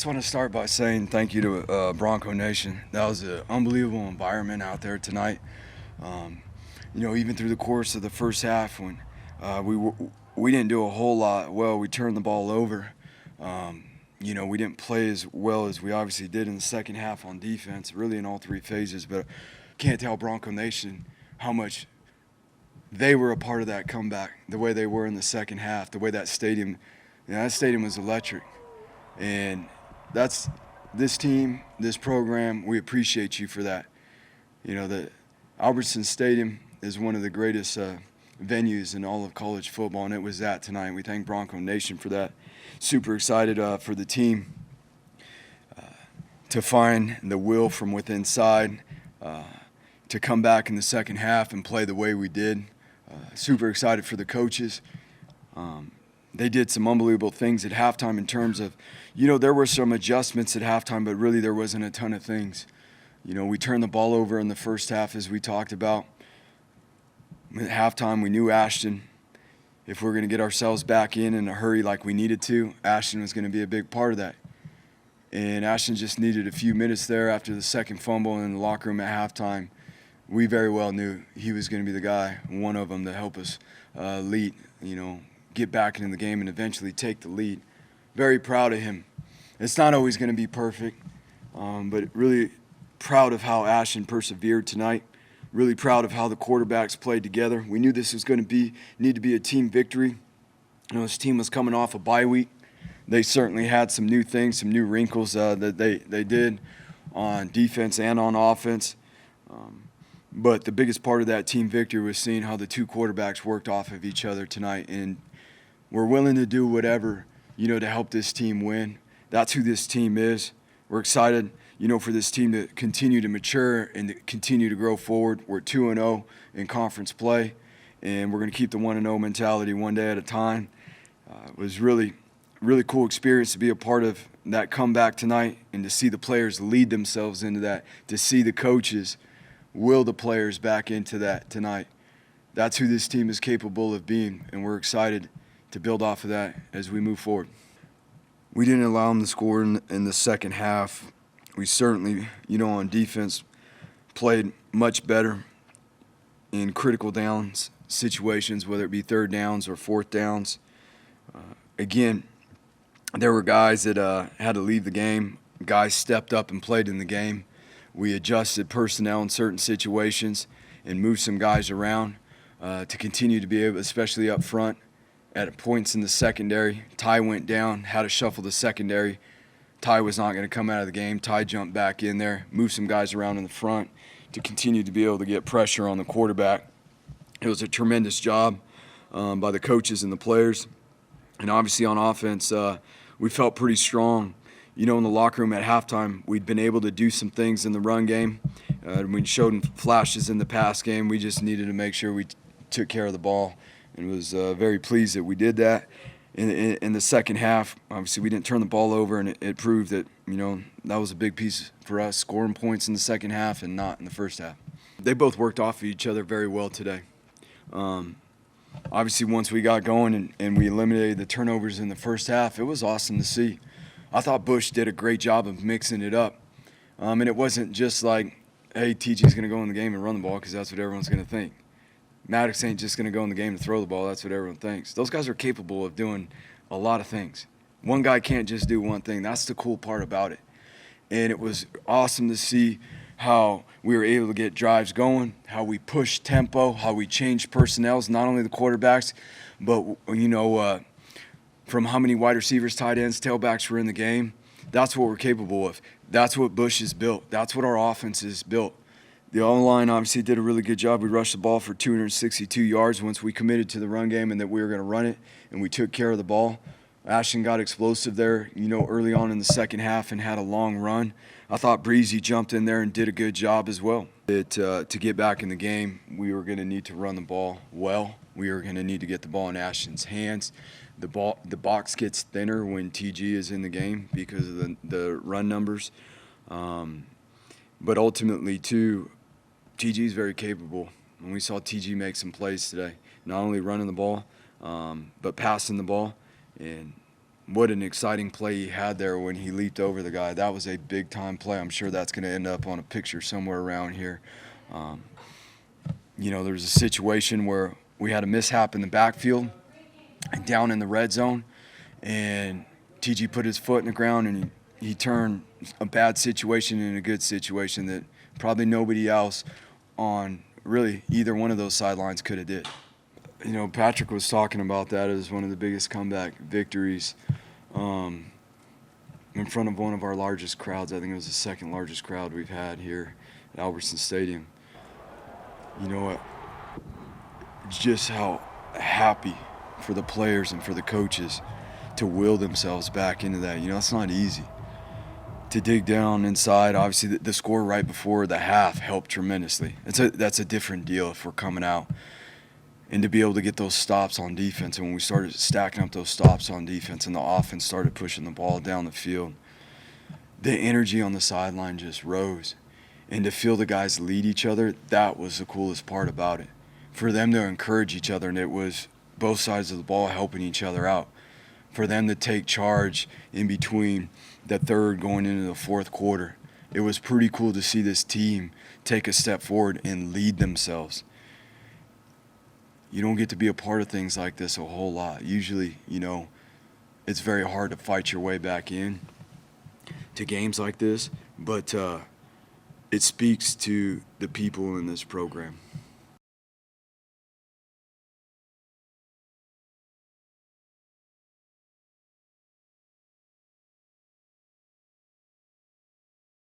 just want to start by saying thank you to Bronco Nation. That was an unbelievable environment out there tonight. Even through the course of the first half, when we didn't do a whole lot well, we turned the ball over. We didn't play as well as we obviously did in the second half on defense, really in all three phases. But can't tell Bronco Nation how much they were a part of that comeback, the way they were in the second half, the way that stadium was electric. And that's this team, this program, we appreciate you for that. The Albertson Stadium is one of the greatest venues in all of college football, and it was that tonight. We thank Bronco Nation for that. Super excited for the team to find the will from within inside, to come back in the second half and play the way we did. Super excited for the coaches. They did some unbelievable things at halftime in terms of, there were some adjustments at halftime, but really there wasn't a ton of things. We turned the ball over in the first half, as we talked about. At halftime, we knew Ashton, if we're going to get ourselves back in a hurry like we needed to, Ashton was going to be a big part of that. And Ashton just needed a few minutes there after the second fumble in the locker room at halftime. We very well knew he was going to be the guy, one of them, to help us lead, get back into the game and eventually take the lead. Very proud of him. It's not always going to be perfect, but really proud of how Ashton persevered tonight. Really proud of how the quarterbacks played together. We knew this was going to need to be a team victory. This team was coming off a bye week. They certainly had some new things, some new wrinkles that they did on defense and on offense. But the biggest part of that team victory was seeing how the two quarterbacks worked off of each other tonight. And we're willing to do whatever, to help this team win. That's who this team is. We're excited, for this team to continue to mature and to continue to grow forward. We're 2-0 in conference play, and we're going to keep the 1-0 mentality one day at a time. It was really cool experience to be a part of that comeback tonight and to see the players lead themselves into that, to see the coaches will the players back into that tonight. That's who this team is capable of being, and we're excited to build off of that as we move forward. We didn't allow them to score in the second half. We certainly, on defense, played much better in critical downs situations, whether it be third downs or fourth downs. Again, there were guys that had to leave the game. Guys stepped up and played in the game. We adjusted personnel in certain situations and moved some guys around to continue to be able, especially up front, at points in the secondary. Ty went down, had to shuffle the secondary. Ty was not going to come out of the game. Ty jumped back in there, moved some guys around in the front to continue to be able to get pressure on the quarterback. It was a tremendous job by the coaches and the players. And obviously on offense, we felt pretty strong. In the locker room at halftime, we'd been able to do some things in the run game. We showed flashes in the pass game. We just needed to make sure we took care of the ball, and was very pleased that we did that. In the second half, obviously we didn't turn the ball over, and it proved that, that was a big piece for us, scoring points in the second half and not in the first half. They both worked off of each other very well today. Obviously, once we got going and we eliminated the turnovers in the first half, it was awesome to see. I thought Bush did a great job of mixing it up. And it wasn't just like, hey, TG's going to go in the game and run the ball because that's what everyone's going to think. Maddox ain't just going to go in the game to throw the ball. That's what everyone thinks. Those guys are capable of doing a lot of things. One guy can't just do one thing. That's the cool part about it. And it was awesome to see how we were able to get drives going, how we pushed tempo, how we changed personnels, not only the quarterbacks, but, from how many wide receivers, tight ends, tailbacks were in the game. That's what we're capable of. That's what Bush is built. That's what our offense is built. The O-line obviously did a really good job. We rushed the ball for 262 yards once we committed to the run game and that we were going to run it, and we took care of the ball. Ashton got explosive there, early on in the second half and had a long run. I thought Breezy jumped in there and did a good job as well. To get back in the game, we were going to need to run the ball well. We were going to need to get the ball in Ashton's hands. The box gets thinner when TG is in the game because of the run numbers. But ultimately, too, TG is very capable. And we saw TG make some plays today, not only running the ball, but passing the ball. And what an exciting play he had there when he leaped over the guy. That was a big-time play. I'm sure that's going to end up on a picture somewhere around here. There was a situation where we had a mishap in the backfield and down in the red zone, and TG put his foot in the ground, and he turned a bad situation into a good situation that probably nobody else on really either one of those sidelines could have did. Patrick was talking about that as one of the biggest comeback victories in front of one of our largest crowds. I think it was the second largest crowd we've had here at Albertson Stadium. Just how happy for the players and for the coaches to will themselves back into that. It's not easy. To dig down inside, obviously the score right before the half helped tremendously. That's a different deal if we're coming out. And to be able to get those stops on defense, and when we started stacking up those stops on defense and the offense started pushing the ball down the field, the energy on the sideline just rose. And to feel the guys lead each other, that was the coolest part about it. For them to encourage each other, and it was both sides of the ball helping each other out. For them to take charge in between the third going into the fourth quarter. It was pretty cool to see this team take a step forward and lead themselves. You don't get to be a part of things like this a whole lot. Usually, it's very hard to fight your way back in to games like this, but it speaks to the people in this program.